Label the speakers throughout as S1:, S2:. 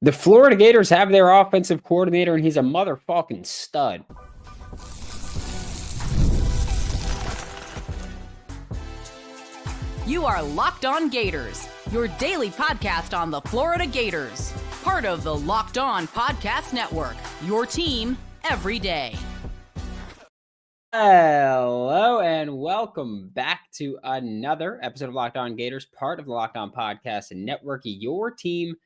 S1: The Florida Gators have their offensive coordinator, and he's a motherfucking stud.
S2: You are Locked On Gators, your daily podcast on the Florida Gators. Part of the Locked On Podcast Network, your team every day.
S1: Hello, and welcome back to another episode of Locked On Gators, part of the Locked On Podcast Network, your team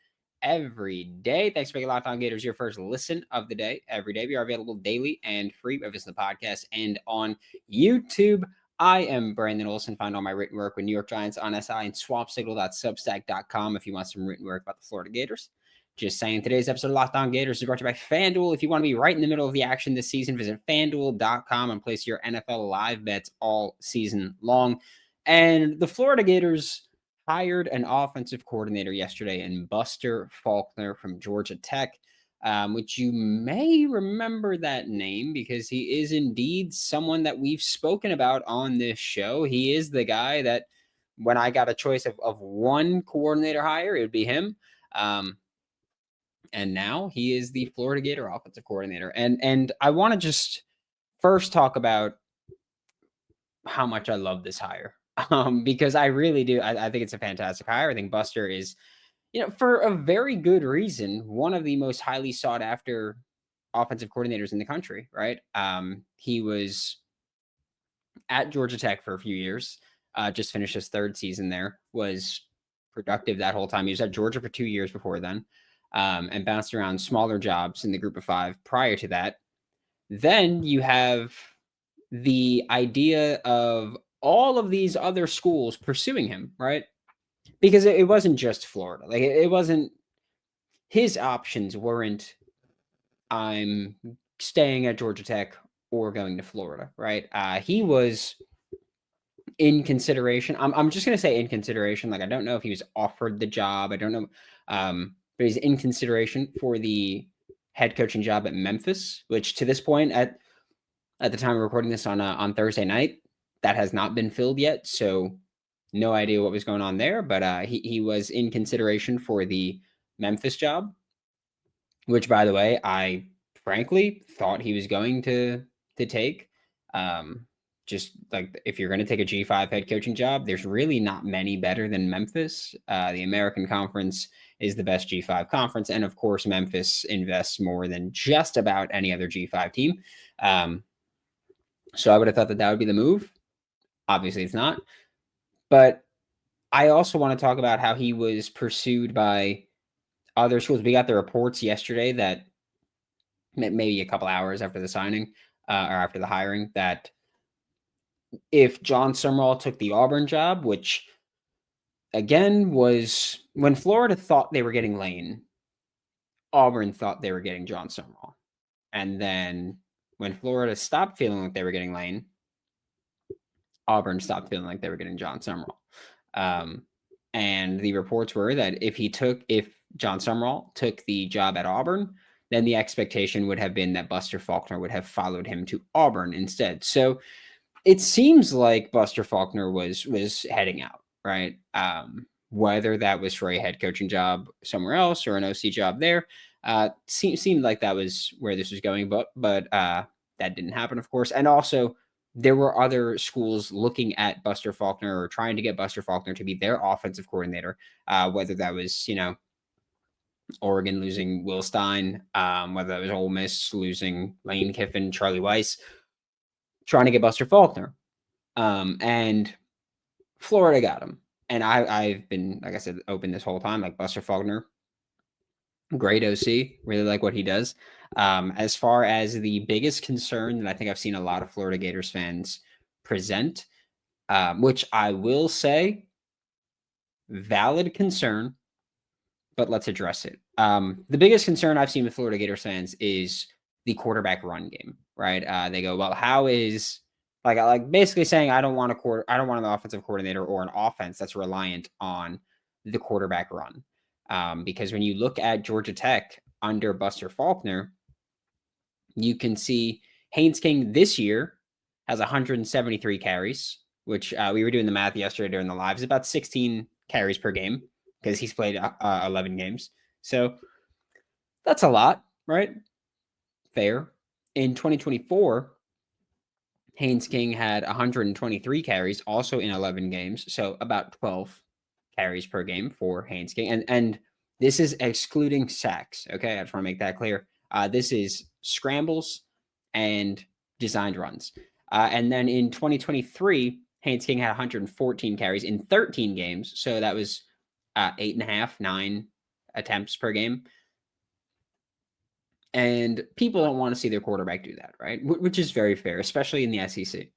S1: every day. Thanks for making Locked On Gators your first listen of the day every day. We are available daily and free, whether it's the podcast and on YouTube. I am Brandon Olsen. Find all my written work with New York Giants on SI and swampsignal.substack.com if you want some written work about the Florida Gators. Just saying, today's episode of Locked On Gators is brought to you by FanDuel. If you want to be right in the middle of the action this season, visit FanDuel.com and place your NFL live bets all season long. And the Florida Gators hired an offensive coordinator yesterday in Buster Faulkner from Georgia Tech, which you may remember that name because he is indeed someone that we've spoken about on this show. He is the guy that when I got a choice of one coordinator hire, it would be him. And now he is the Florida Gator offensive coordinator. And I want to just first talk about how much I love this hire. Because I really do. I think it's a fantastic hire. I think Buster is, for a very good reason, one of the most highly sought after offensive coordinators in the country, right? He was at Georgia Tech for a few years, just finished his third season there, was productive that whole time. He was at Georgia for 2 years before then. And bounced around smaller jobs in the group of five prior to that. Then you have the idea of all of these other schools pursuing him, right? Because it wasn't just Florida. Like it wasn't, his options weren't, I'm staying at Georgia Tech or going to Florida, right? He was in consideration. I'm just going to say in consideration. Like, I don't know if he was offered the job. I don't know. But he's in consideration for the head coaching job at Memphis, which to this point, at the time of recording this on Thursday night, that has not been filled yet. So no idea what was going on there. But he was in consideration for the Memphis job, which, by the way, I frankly thought he was going to take. Just like if you're going to take a G5 head coaching job, there's really not many better than Memphis. The American Conference is the best G5 conference. And of course, Memphis invests more than just about any other G5 team. So I would have thought that would be the move. Obviously, it's not. But I also want to talk about how he was pursued by other schools. We got the reports yesterday that maybe a couple hours after the signing or after the hiring that if John Summerall took the Auburn job, which again was when Florida thought they were getting Lane, Auburn thought they were getting John Summerall. And then when Florida stopped feeling like they were getting Lane, Auburn stopped feeling like they were getting John Summerall. And the reports were that if John Summerall took the job at Auburn, then the expectation would have been that Buster Faulkner would have followed him to Auburn instead. So it seems like Buster Faulkner was heading out, right? Whether that was for a head coaching job somewhere else or an OC job there, seemed like that was where this was going, but that didn't happen, of course. And also, there were other schools looking at Buster Faulkner or trying to get Buster Faulkner to be their offensive coordinator, whether that was, Oregon losing Will Stein, whether that was Ole Miss losing Lane Kiffin, Charlie Weiss, trying to get Buster Faulkner. And Florida got him. And I've been, like I said, open this whole time, like Buster Faulkner, great OC, really like what he does. As far as the biggest concern that I think I've seen a lot of Florida Gators fans present, which I will say, valid concern, but let's address it. The biggest concern I've seen with Florida Gators fans is the quarterback run game, right? They go, well, how is like basically saying I don't want an offensive coordinator or an offense that's reliant on the quarterback run. Because when you look at Georgia Tech under Buster Faulkner, you can see Haynes King this year has 173 carries, which we were doing the math yesterday during the live. It's about 16 carries per game because he's played 11 games. So That's a lot, right? Fair. In 2024, Haynes King had 123 carries, also in 11 games, so about 12 carries per game for Haynes King. And this is excluding sacks, okay? I just want to make that clear. This is scrambles and designed runs. And then in 2023, Haynes King had 114 carries in 13 games, so that was 8.5, 9 attempts per game. And people don't want to see their quarterback do that, right? Which is very fair, especially in the SEC.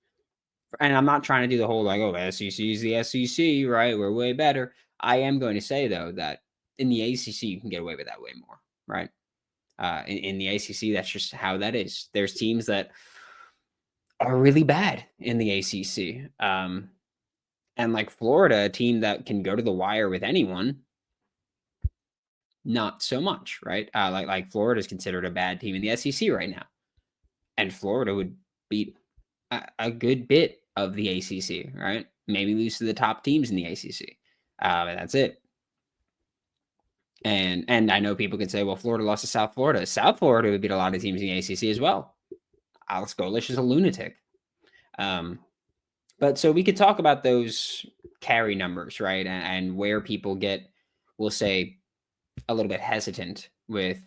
S1: And I'm not trying to do the whole like, oh, SEC is the SEC, right? We're way better. I am going to say, though, that in the ACC, you can get away with that way more, right? In the ACC, that's just how that is. There's teams that are really bad in the ACC. And like Florida, a team that can go to the wire with anyone, not so much, right? Like Florida is considered a bad team in the SEC right now. And Florida would beat a good bit of the ACC, right? Maybe lose to the top teams in the ACC. And that's it. And I know people can say, well, Florida lost to South Florida. South Florida would beat a lot of teams in the ACC as well. Alex Golish is a lunatic. But so we could talk about those carry numbers, right? And where people get, we'll say, a little bit hesitant with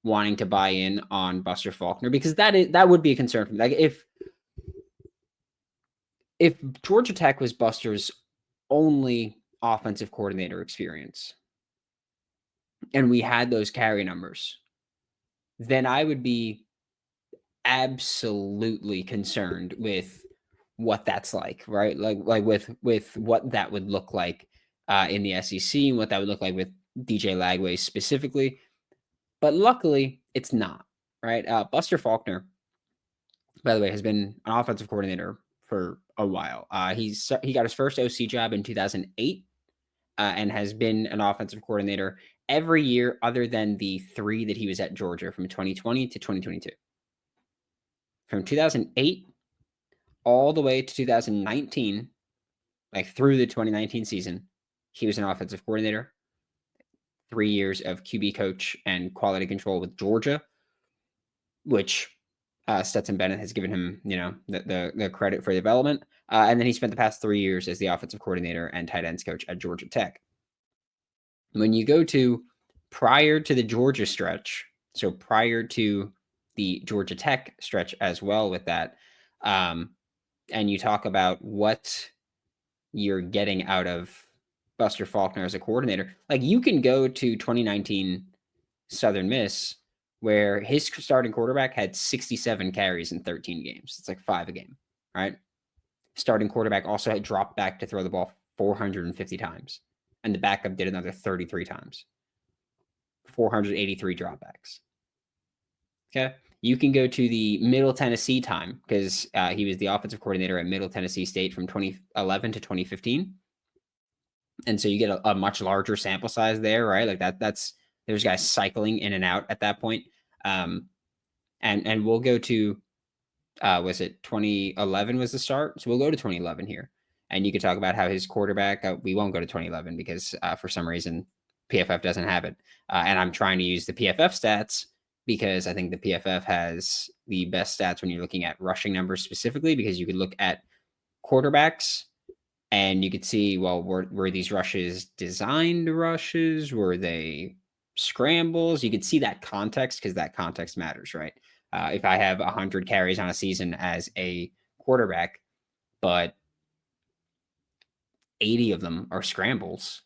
S1: wanting to buy in on Buster Faulkner, because that would be a concern for me. Like if Georgia Tech was Buster's only offensive coordinator experience and we had those carry numbers, then I would be absolutely concerned with what that's like, right? Like with what that would look like in the SEC and what that would look like with DJ Lagway specifically. But luckily, it's not, right? Buster Faulkner, by the way, has been an offensive coordinator for a while. He got his first OC job in 2008 and has been an offensive coordinator every year other than the 3 that he was at Georgia from 2020 to 2022. From 2008 all the way to 2019, like through the 2019 season, he was an offensive coordinator. 3 years of QB coach and quality control with Georgia, which Stetson Bennett has given him, the credit for development. And then he spent the past 3 years as the offensive coordinator and tight ends coach at Georgia Tech. When you go to prior to the Georgia stretch, so prior to the Georgia Tech stretch as well with that, and you talk about what you're getting out of Buster Faulkner as a coordinator, like you can go to 2019 Southern Miss, where his starting quarterback had 67 carries in 13 games. It's like 5 a game, right? Starting quarterback also had dropped back to throw the ball 450 times, and the backup did another 33 times. 483 dropbacks. Okay. You can go to the Middle Tennessee time because he was the offensive coordinator at Middle Tennessee State from 2011 to 2015. And so you get a much larger sample size there, right? Like there's guys cycling in and out at that point. And we'll go to, was it 2011 was the start? So we'll go to 2011 here. And you could talk about how his quarterback, we won't go to 2011 because for some reason PFF doesn't have it. And I'm trying to use the PFF stats because I think the PFF has the best stats when you're looking at rushing numbers specifically, because you could look at quarterbacks and you could see, well, were these rushes designed rushes? Were they scrambles? You could see that context because that context matters, right? If I have 100 carries on a season as a quarterback, but 80 of them are scrambles,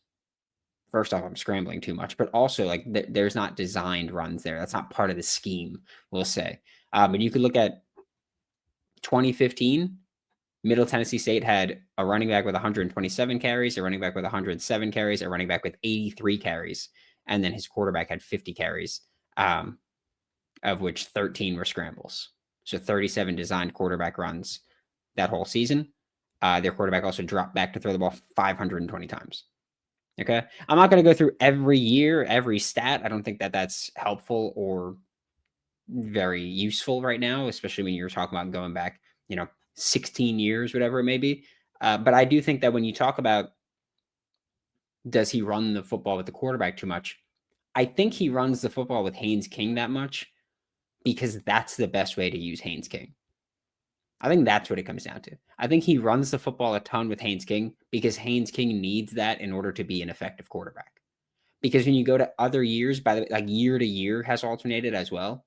S1: first off, I'm scrambling too much, but also like there's not designed runs there. That's not part of the scheme, we'll say. But you could look at 2015, Middle Tennessee State had a running back with 127 carries, a running back with 107 carries, a running back with 83 carries, and then his quarterback had 50 carries, of which 13 were scrambles. So 37 designed quarterback runs that whole season. Their quarterback also dropped back to throw the ball 520 times. Okay. I'm not going to go through every year, every stat. I don't think that that's helpful or very useful right now, especially when you're talking about going back, 16 years, whatever it may be. But I do think that when you talk about, does he run the football with the quarterback too much? I think he runs the football with Haynes King that much because that's the best way to use Haynes King. I think that's what it comes down to. I think he runs the football a ton with Haynes King because Haynes King needs that in order to be an effective quarterback. Because when you go to other years, by the way, like year to year has alternated as well.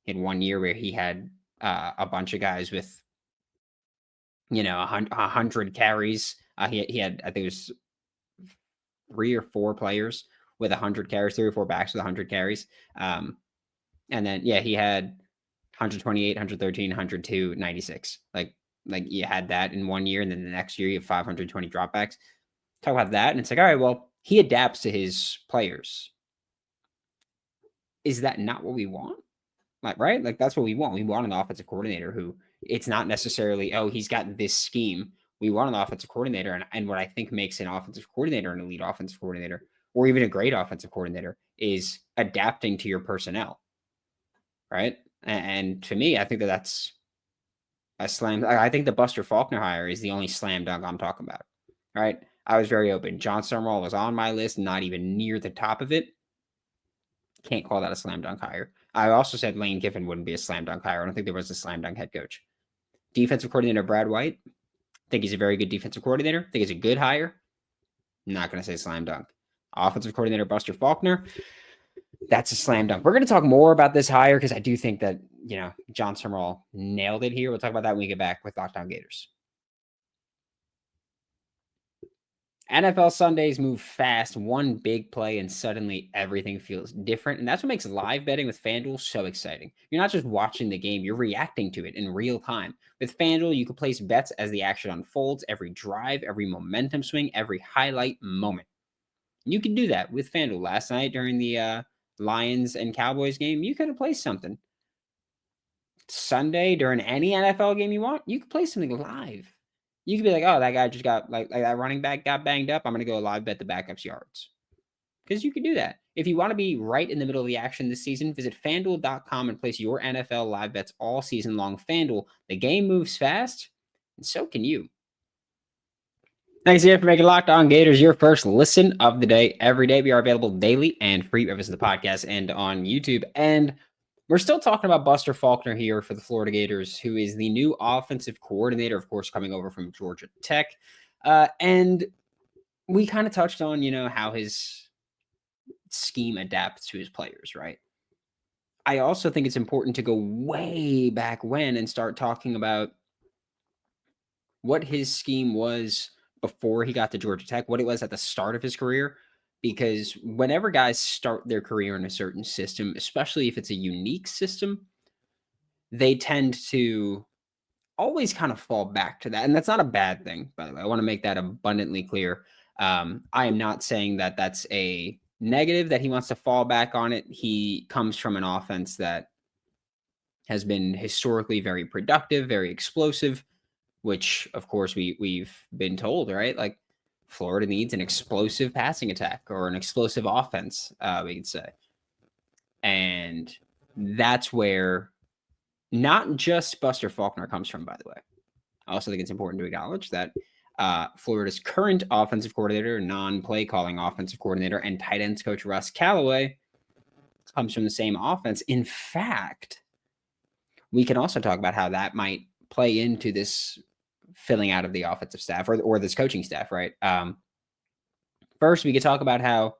S1: In 1 year where he had a bunch of guys with, 100 carries. He had, I think it was 3 or 4 players with 100 carries, 3 or 4 backs with 100 carries. And then, he had 128, 113, 102, 96. Like you had that in 1 year, and then the next year you have 520 dropbacks. Talk about that, and it's like, all right, well, he adapts to his players. Is that not what we want? Like, right? Like, that's what we want. We want an offensive coordinator who it's not necessarily, oh, he's got this scheme. We want an offensive coordinator. And what I think makes an offensive coordinator an elite offensive coordinator, or even a great offensive coordinator, is adapting to your personnel. Right? And to me, I think that's a slam. I think the Buster Faulkner hire is the only slam dunk I'm talking about. Right? I was very open. John Summerall was on my list, not even near the top of it. Can't call that a slam dunk hire. I also said Lane Kiffin wouldn't be a slam dunk hire. I don't think there was a slam dunk head coach. Defensive coordinator Brad White. I think he's a very good defensive coordinator. I think he's a good hire. I'm not going to say slam dunk. Offensive coordinator Buster Faulkner. That's a slam dunk. We're going to talk more about this hire because I do think that, John Summerall nailed it here. We'll talk about that when we get back with Lockdown Gators. NFL Sundays move fast, one big play, and suddenly everything feels different. And that's what makes live betting with FanDuel so exciting. You're not just watching the game, you're reacting to it in real time. With FanDuel, you can place bets as the action unfolds, every drive, every momentum swing, every highlight moment. You can do that with FanDuel. Last night during the Lions and Cowboys game, you could have placed something. Sunday during any NFL game you want, you could play something live. You could be like, oh, that guy just got, like that running back got banged up. I'm going to go live bet the backup's yards. Because you can do that. If you want to be right in the middle of the action this season, visit FanDuel.com and place your NFL live bets all season long. FanDuel, the game moves fast, and so can you. Thanks again for making Locked On Gators your first listen of the day. Every day we are available daily and free wherever the podcast and on YouTube. And we're still talking about Buster Faulkner here for the Florida Gators, who is the new offensive coordinator, of course, coming over from Georgia Tech. And we kind of touched on, how his scheme adapts to his players, right? I also think it's important to go way back when and start talking about what his scheme was before he got to Georgia Tech, what it was at the start of his career. Because whenever guys start their career in a certain system, especially if it's a unique system, they tend to always kind of fall back to that. And that's not a bad thing, by the way. I want to make that abundantly clear. I am not saying that that's a negative, that he wants to fall back on it. He comes from an offense that has been historically very productive, very explosive, which, of course, we've been told, right? Like, Florida needs an explosive passing attack or an explosive offense, we could say. And that's where not just Buster Faulkner comes from, by the way. I also think it's important to acknowledge that Florida's current offensive coordinator, non-play calling offensive coordinator, and tight ends coach Russ Calloway comes from the same offense. In fact, we can also talk about how that might play into this filling out of the offensive staff or this coaching staff, right? First, we could talk about how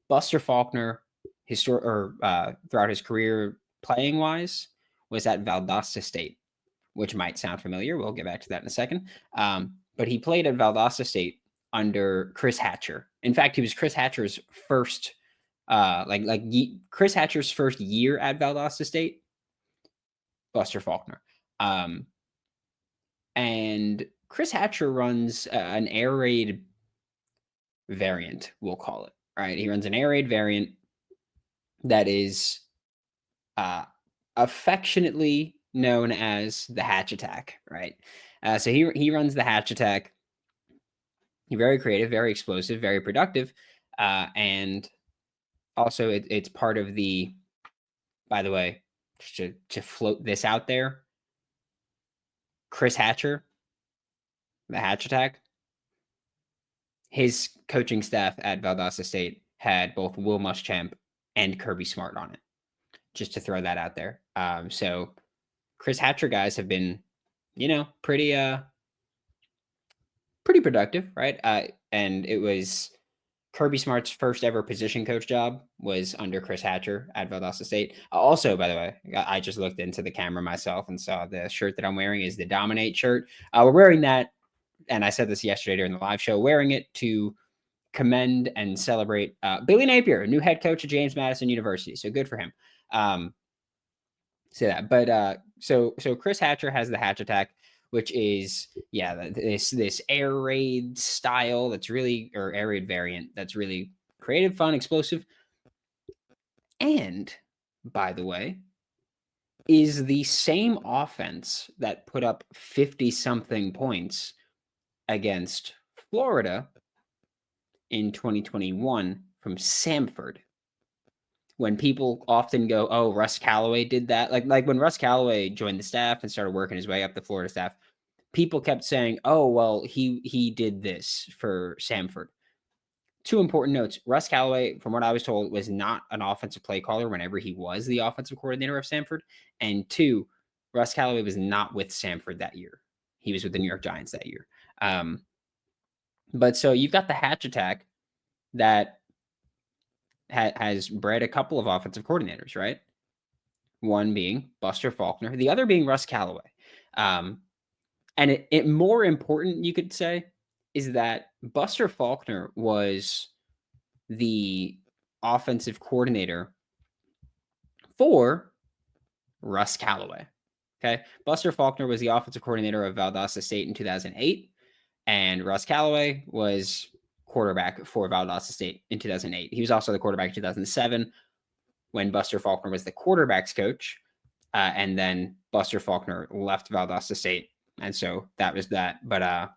S1: Buster Faulkner, throughout his career playing wise, was at Valdosta State, which might sound familiar. We'll get back to that in a second. But he played at Valdosta State under Chris Hatcher. In fact, he was Chris Hatcher's first, Chris Hatcher's first year at Valdosta State. Buster Faulkner. And Chris Hatcher runs an air raid variant, we'll call it, right? He runs an air raid variant that is affectionately known as the hatch attack, right? So he runs the hatch attack. He's very creative, very explosive, very productive. And also it's part of the, by the way, just to float this out there, Chris Hatcher, the hatch attack, his coaching staff at Valdosta State had both Will Muschamp and Kirby Smart on it, just to throw that out there. So Chris Hatcher guys have been, pretty productive, right? And it was Kirby Smart's first ever position coach job was under Chris Hatcher at Valdosta State. Also, by the way, I just looked into the camera myself and saw the shirt that I'm wearing is the Dominate shirt. We're wearing that, and I said this yesterday during the live show, wearing it to commend and celebrate Billy Napier, new head coach at James Madison University. So good for him. Say that. But so Chris Hatcher has the Hatch Attack, which is this air raid style that's really, or air raid variant that's really creative, fun, explosive, and by the way, is the same offense that put up 50 something points against Florida in 2021 from Samford. When people often go, oh, Russ Calloway did that. Like when Russ Calloway joined the staff and started working his way up the Florida staff, people kept saying, oh, well, he did this for Samford. Two important notes. Russ Calloway, from what I was told, was not an offensive play caller whenever he was the offensive coordinator of Samford. And two, Russ Calloway was not with Samford that year. He was with the New York Giants that year. But so you've got the Hatch Attack that has bred a couple of offensive coordinators, right? One being Buster Faulkner, the other being Russ Calloway. And it more important, you could say, is that Buster Faulkner was the offensive coordinator for Russ Calloway. Okay. Buster Faulkner was the offensive coordinator of Valdosta State in 2008, and Russ Calloway was quarterback for Valdosta State in 2008. He was also the quarterback in 2007 when Buster Faulkner was the quarterback's coach. And then Buster Faulkner left Valdosta State. And so that was that. But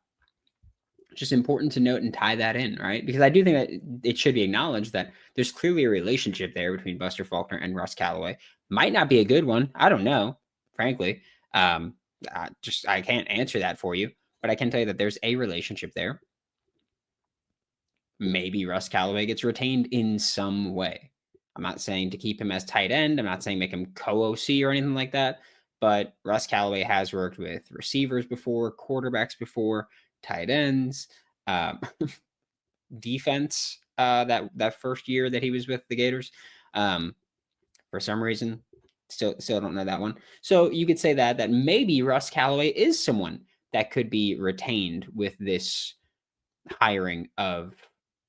S1: just important to note and tie that in, right? Because I do think that it should be acknowledged that there's clearly a relationship there between Buster Faulkner and Russ Calloway. Might not be a good one. I don't know, frankly. I can't answer that for you. But I can tell you that there's a relationship there. Maybe Russ Calloway gets retained in some way. I'm not saying to keep him as tight end. I'm not saying make him co-OC or anything like that. But Russ Calloway has worked with receivers before, quarterbacks before, tight ends, defense that first year that he was with the Gators. For some reason, still don't know that one. So you could say that maybe Russ Calloway is someone that could be retained with this hiring of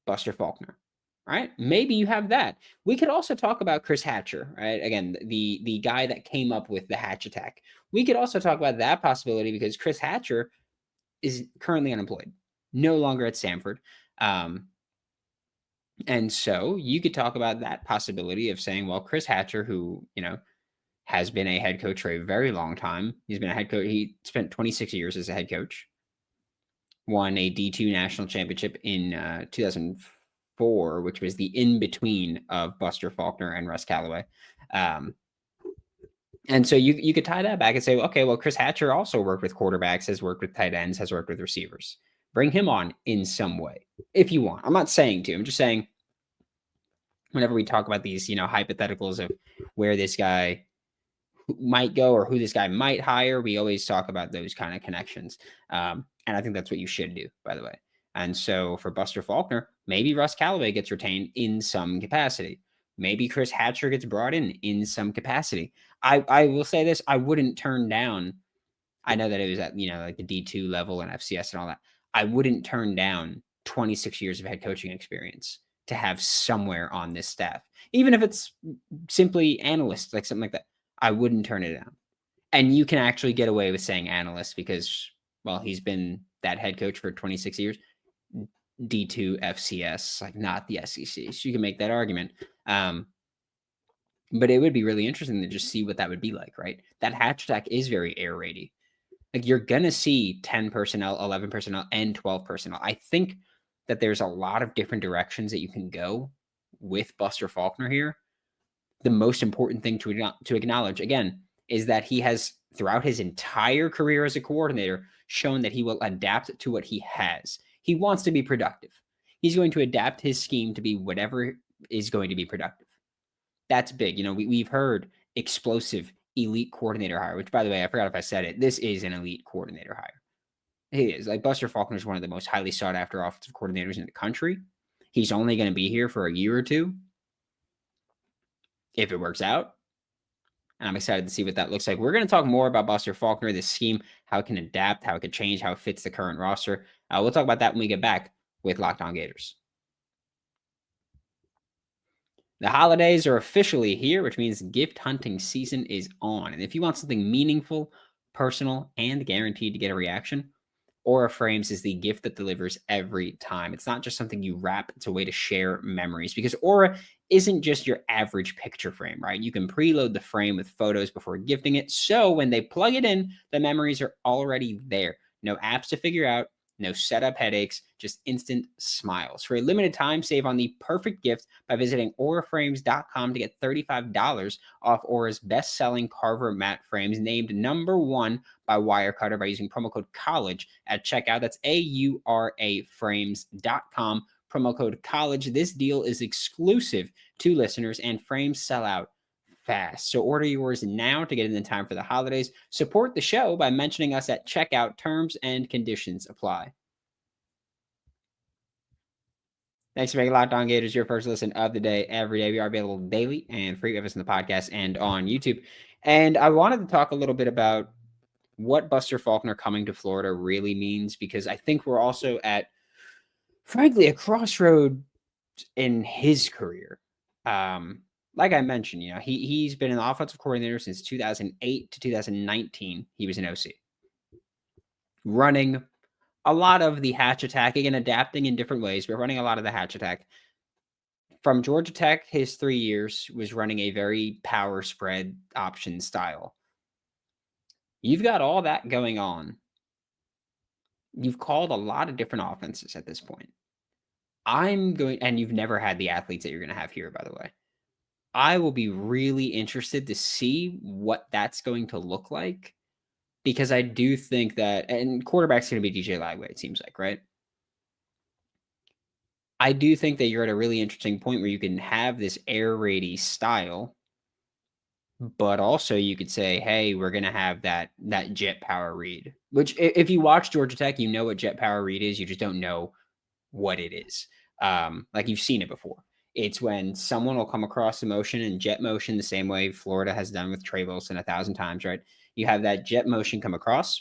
S1: Buster Faulkner, right? Maybe you have that. We could also talk about Chris Hatcher, right? Again, the guy that came up with the Hatch Attack. We could also talk about that possibility because Chris Hatcher is currently unemployed, no longer at Samford. And so you could talk about that possibility of saying, well, Chris Hatcher, who, has been a head coach for a very long time. He's been a head coach. He spent 26 years as a head coach. Won a D2 national championship in 2004, which was the in-between of Buster Faulkner and Russ Calloway. And so you could tie that back and say, okay, well, Chris Hatcher also worked with quarterbacks, has worked with tight ends, has worked with receivers. Bring him on in some way if you want. I'm not saying to. I'm just saying whenever we talk about these, hypotheticals of where this guy might go or who this guy might hire, we always talk about those kind of connections. And I think that's what you should do, by the way. And so for Buster Faulkner, maybe Russ Calloway gets retained in some capacity. Maybe Chris Hatcher gets brought in some capacity. I will say this, I wouldn't turn down, I know that it was at, like the D2 level and FCS and all that. I wouldn't turn down 26 years of head coaching experience to have somewhere on this staff. Even if it's simply analyst, like something like that, I wouldn't turn it down. And you can actually get away with saying analyst because, well, he's been that head coach for 26 years. D2 FCS, like not the SEC. So you can make that argument. But it would be really interesting to just see what that would be like, right? That Hatch Attack is very air raidy. Like you're going to see 10 personnel, 11 personnel, and 12 personnel. I think that there's a lot of different directions that you can go with Buster Faulkner here. The most important thing to acknowledge, again, is that he has, throughout his entire career as a coordinator, shown that he will adapt to what he has. He wants to be productive. He's going to adapt his scheme to be whatever is going to be productive. That's big. We've heard explosive elite coordinator hire, which, by the way, I forgot if I said it. This is an elite coordinator hire. He is. Like, Buster Faulkner is one of the most highly sought after offensive coordinators in the country. He's only going to be here for a year or two if it works out. And I'm excited to see what that looks like. We're going to talk more about Buster Faulkner, this scheme, how it can adapt, how it could change, how it fits the current roster. We'll talk about that when we get back with Locked On Gators. The holidays are officially here, which means gift hunting season is on. And if you want something meaningful, personal, and guaranteed to get a reaction, Aura Frames is the gift that delivers every time. It's not just something you wrap, it's a way to share memories, because Aura isn't just your average picture frame, right? You can preload the frame with photos before gifting it. So when they plug it in, the memories are already there. No apps to figure out, no setup headaches, just instant smiles. For a limited time, save on the perfect gift by visiting auraframes.com to get $35 off Aura's best-selling Carver matte frames, named #1 by Wirecutter by using promo code COLLEGE at checkout. That's auraframes.com, promo code COLLEGE. This deal is exclusive to listeners, and frames sell out fast. So order yours now to get in time for the holidays. Support the show by mentioning us at checkout. Terms and conditions apply. Thanks for making Locked On Gators your first listen of the day every day. We are available daily and free of us in the podcast and on YouTube. And I wanted to talk a little bit about what Buster Faulkner coming to Florida really means, because I think we're also at, frankly, a crossroad in his career. Like I mentioned, he's been an offensive coordinator since 2008 to 2019. He was an OC, running a lot of the hatch attack, again, adapting in different ways, but running a lot of the hatch attack. From Georgia Tech, his 3 years was running a very power spread option style. You've got all that going on. You've called a lot of different offenses at this point. And you've never had the athletes that you're going to have here, by the way. I will be really interested to see what that's going to look like, because I do think that, and quarterback's going to be DJ Lagway, it seems like, right? I do think that you're at a really interesting point where you can have this air raidy style, but also you could say, hey, we're going to have that jet power read, which if you watch Georgia Tech, you know what jet power read is. You just don't know what it is. Like, you've seen it before. It's when someone will come across the motion in jet motion, the same way Florida has done with Trey Wilson 1,000 times, right? You have that jet motion come across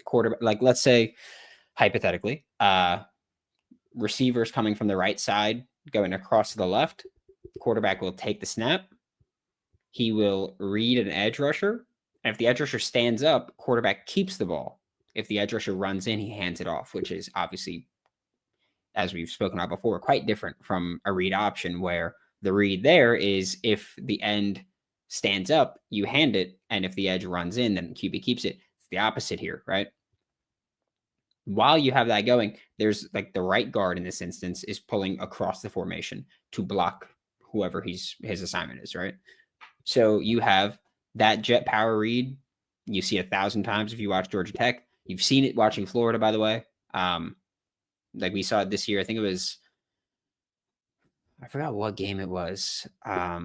S1: quarterback. Like, let's say, hypothetically, receivers coming from the right side, going across to the left. Quarterback will take the snap. He will read an edge rusher. And if the edge rusher stands up, quarterback keeps the ball. If the edge rusher runs in, he hands it off, which is obviously, as we've spoken about before, quite different from a read option, where the read there is if the end stands up, you hand it, and if the edge runs in, then the QB keeps it. It's the opposite here, right? While you have that going, there's like the right guard in this instance is pulling across the formation to block whoever his assignment is, right? So you have that jet power read. You see 1,000 times if you watch Georgia Tech. You've seen it watching Florida, by the way. Like, we saw it this year. I think it was, I forgot what game it was. I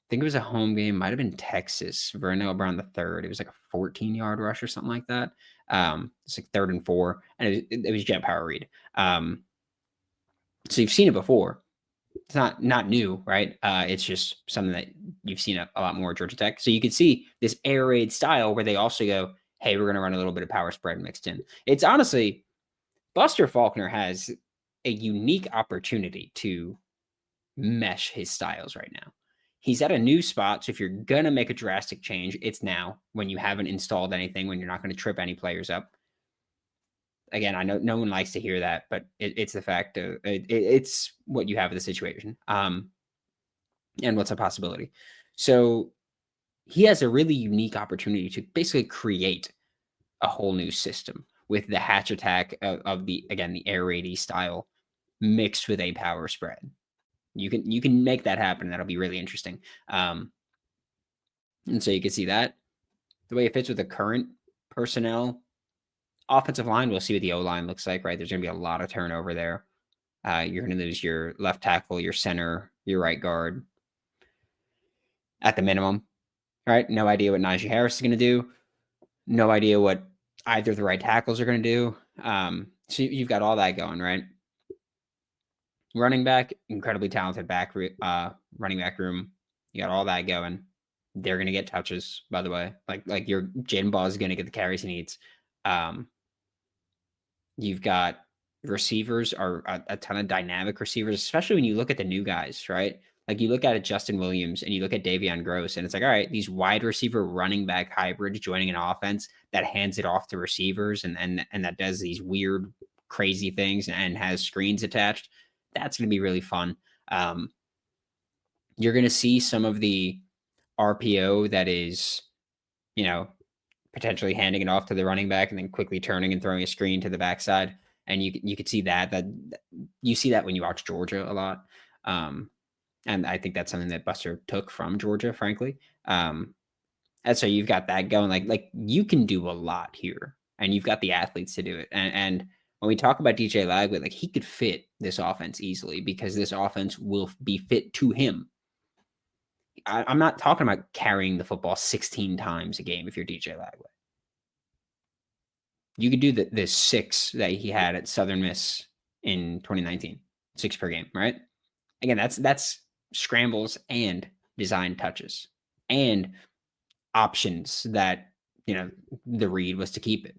S1: think it was a home game. Might have been Texas, Vernell Brown the third. It was like a 14-yard rush or something like that. It's like 3rd and 4, and it was jet power read. So you've seen it before. It's not new, right? It's just something that you've seen a lot more at Georgia Tech. So you could see this air raid style where they also go, hey, we're going to run a little bit of power spread mixed in. It's honestly, Buster Faulkner has a unique opportunity to mesh his styles right now. He's at a new spot, so if you're going to make a drastic change, it's now, when you haven't installed anything, when you're not going to trip any players up. Again, I know no one likes to hear that, but it's the fact of it's what you have in the situation, and what's a possibility. So he has a really unique opportunity to basically create a whole new system with the hatch attack of the air raid style mixed with a power spread. You can make that happen. That'll be really interesting. And so you can see that the way it fits with the current personnel, Offensive line, we'll see what the O-line looks like, right? There's going to be a lot of turnover there. You're going to lose your left tackle, your center, your right guard at the minimum, right? No idea what Najee Harris is going to do. No idea what either of the right tackles are going to do. So you've got all that going, right? Running back, incredibly talented running back room. You got all that going. They're going to get touches, by the way. Like your Jaden Ball is going to get the carries he needs. You've got receivers are a ton of dynamic receivers, especially when you look at the new guys, right? Like you look at Justin Williams and you look at Davion Gross, and it's like, all right, these wide receiver running back hybrids joining an offense that hands it off to receivers and that does these weird, crazy things and has screens attached. That's going to be really fun. You're going to see some of the RPO that is, potentially handing it off to the running back and then quickly turning and throwing a screen to the backside. And you could see that you see that when you watch Georgia a lot. And I think that's something that Buster took from Georgia, frankly. And so you've got that going. Like you can do a lot here, and you've got the athletes to do it. And when we talk about DJ Lagway, like he could fit this offense easily because this offense will be fit to him. I'm not talking about carrying the football 16 times a game if you're DJ Lagway. You could do the 6 that he had at Southern Miss in 2019, 6 per game, right? Again, that's scrambles and design touches and options that, the read was to keep it.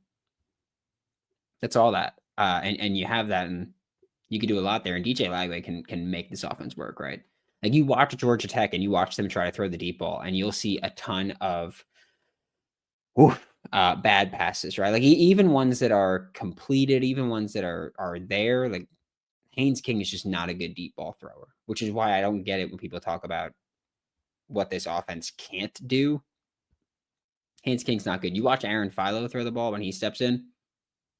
S1: That's all that. And you have that, and you can do a lot there. And DJ Lagway can make this offense work, right? Like you watch Georgia Tech and you watch them try to throw the deep ball, and you'll see a ton of bad passes, right? Like even ones that are completed, even ones that are there. Like Haynes King is just not a good deep ball thrower, which is why I don't get it when people talk about what this offense can't do. Haynes King's not good. You watch Aaron Philo throw the ball when he steps in,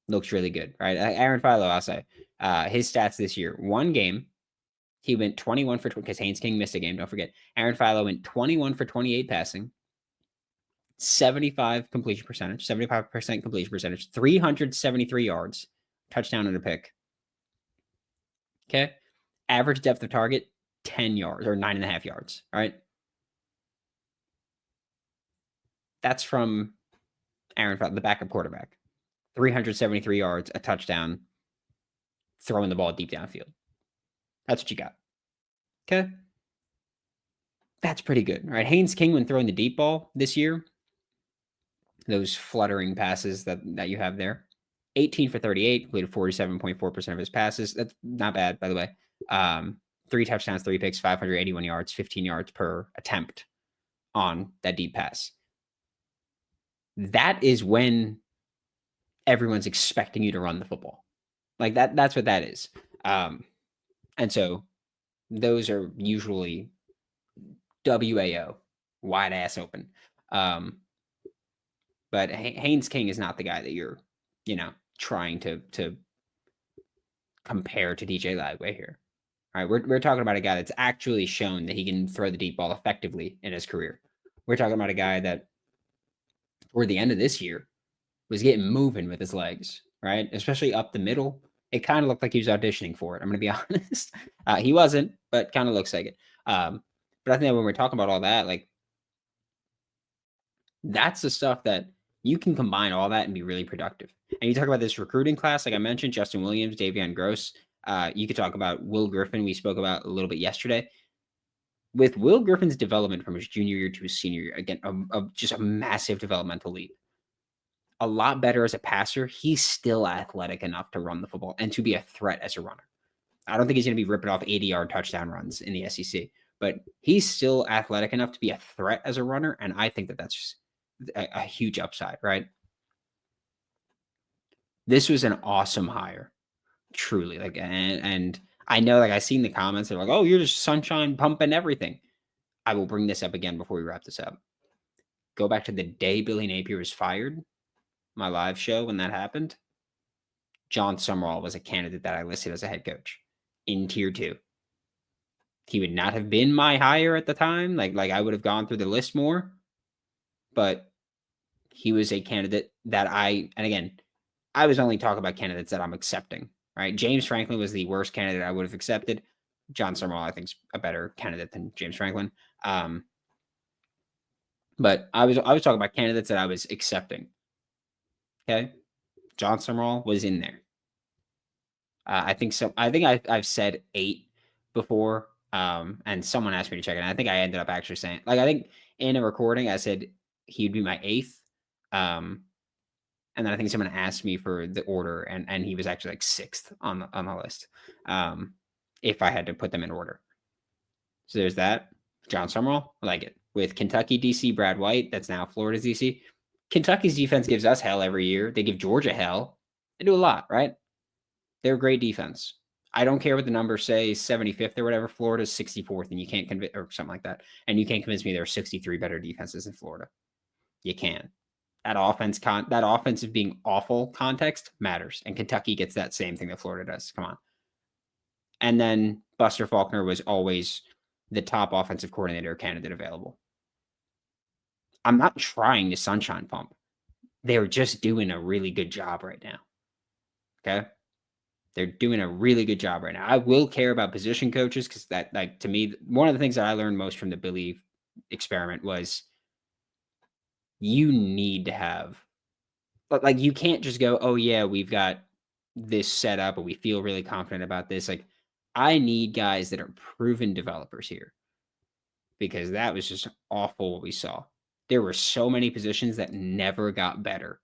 S1: looks really good, right? Aaron Philo, I'll say, his stats this year, one game, he went 21 for 20 because Haynes King missed a game. Don't forget. Aaron Philo went 21 for 28 passing, 75% completion percentage, 373 yards, touchdown and a pick. Okay. Average depth of target, 10 yards or 9.5 yards. All right. That's from Aaron Philo, the backup quarterback. 373 yards, a touchdown, throwing the ball deep downfield. That's what you got. Okay. That's pretty good. All right. Haynes King, when throwing the deep ball this year, those fluttering passes that you have there, 18 for 38, completed 47.4% of his passes. That's not bad, by the way. 3 touchdowns, 3 picks, 581 yards, 15 yards per attempt on that deep pass. That is when everyone's expecting you to run the football. Like that's what that is. And so those are usually WAO, wide ass open. But Haynes King is not the guy that you're, trying to compare to DJ Lagway here. All right, we're talking about a guy that's actually shown that he can throw the deep ball effectively in his career. We're talking about a guy that toward the end of this year was getting moving with his legs, right? Especially up the middle. It kind of looked like he was auditioning for it. I'm going to be honest. He wasn't, but kind of looks like it. But I think that when we're talking about all that, like that's the stuff that you can combine all that and be really productive. And you talk about this recruiting class, like I mentioned, Justin Williams, Davion Gross. You could talk about Will Griffin. We spoke about a little bit yesterday. With Will Griffin's development from his junior year to his senior year, again, just a massive developmental leap. A lot better as a passer. He's still athletic enough to run the football and to be a threat as a runner. I don't think he's going to be ripping off 80-yard touchdown runs in the SEC, but he's still athletic enough to be a threat as a runner, and I think that that's a huge upside, right? This was an awesome hire, truly. Like, and I know, like, I've seen the comments. They're like, "Oh, you're just sunshine pumping everything." I will bring this up again before we wrap this up. Go back to the day Billy Napier was fired, my live show when that happened. John Summerall was a candidate that I listed as a head coach in tier 2. He would not have been my hire at the time. Like I would have gone through the list more, but he was a candidate that and again, I was only talking about candidates that I'm accepting, right? James Franklin was the worst candidate I would have accepted. John Summerall, I think, is a better candidate than James Franklin. But I was talking about candidates that I was accepting. Okay, John Summerall was in there. I think so. I think I've said 8 before, and someone asked me to check it. And I think I ended up actually saying, like, I think in a recording I said he'd be my 8th, and then I think someone asked me for the order, and he was actually like 6th on the list, if I had to put them in order. So there's that. John Summerall, I like it. With Kentucky DC, Brad White, that's now Florida's DC. Kentucky's defense gives us hell every year. They give Georgia hell. They do a lot, right? They're a great defense. I don't care what the numbers say, 75th or whatever. Florida's 64th, and you can't convince, or something like that. And you can't convince me there are 63 better defenses in Florida. You can. That offensive being awful context matters, and Kentucky gets that same thing that Florida does. Come on. And then Buster Faulkner was always the top offensive coordinator candidate available. I'm not trying to sunshine pump. They're just doing a really good job right now. Okay? They're doing a really good job right now. I will care about position coaches because that, like, to me, one of the things that I learned most from the Billy experiment was you need to have, like, you can't just go, oh, yeah, we've got this set up and we feel really confident about this. Like, I need guys that are proven developers here because that was just awful what we saw. There were so many positions that never got better.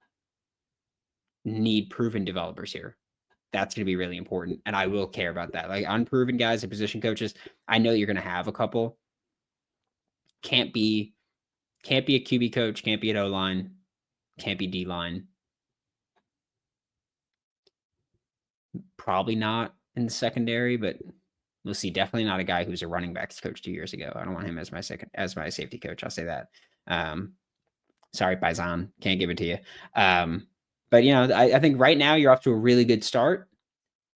S1: Need proven developers here. That's going to be really important, and I will care about that. Like, unproven guys and position coaches, I know you're going to have a couple. Can't be a QB coach, can't be an O-line, can't be D-line. Probably not in the secondary, but we'll see. Definitely not a guy who's a running backs coach 2 years ago. I don't want him as my safety coach. I'll say that. Sorry, Paisan, can't give it to you. But I think right now you're off to a really good start.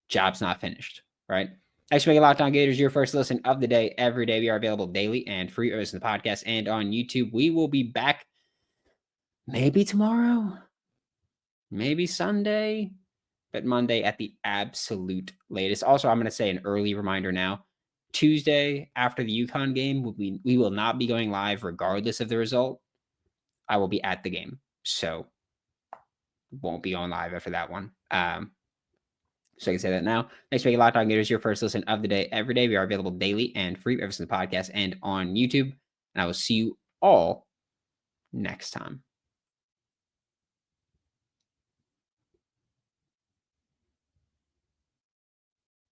S1: Job's not finished, right? Thanks for making Locked On Gators your first listen of the day. Every day we are available daily and free to listen to the podcast and on YouTube. We will be back maybe tomorrow, maybe Sunday, but Monday at the absolute latest. Also, I'm going to say an early reminder now. Tuesday after the UConn game, we will not be going live regardless of the result. I will be at the game, so won't be on live after that one. So I can say that now. Thanks for making Locked On Gators your first listen of the day. Every day we are available daily and free every single podcast and on YouTube. And I will see you all next time.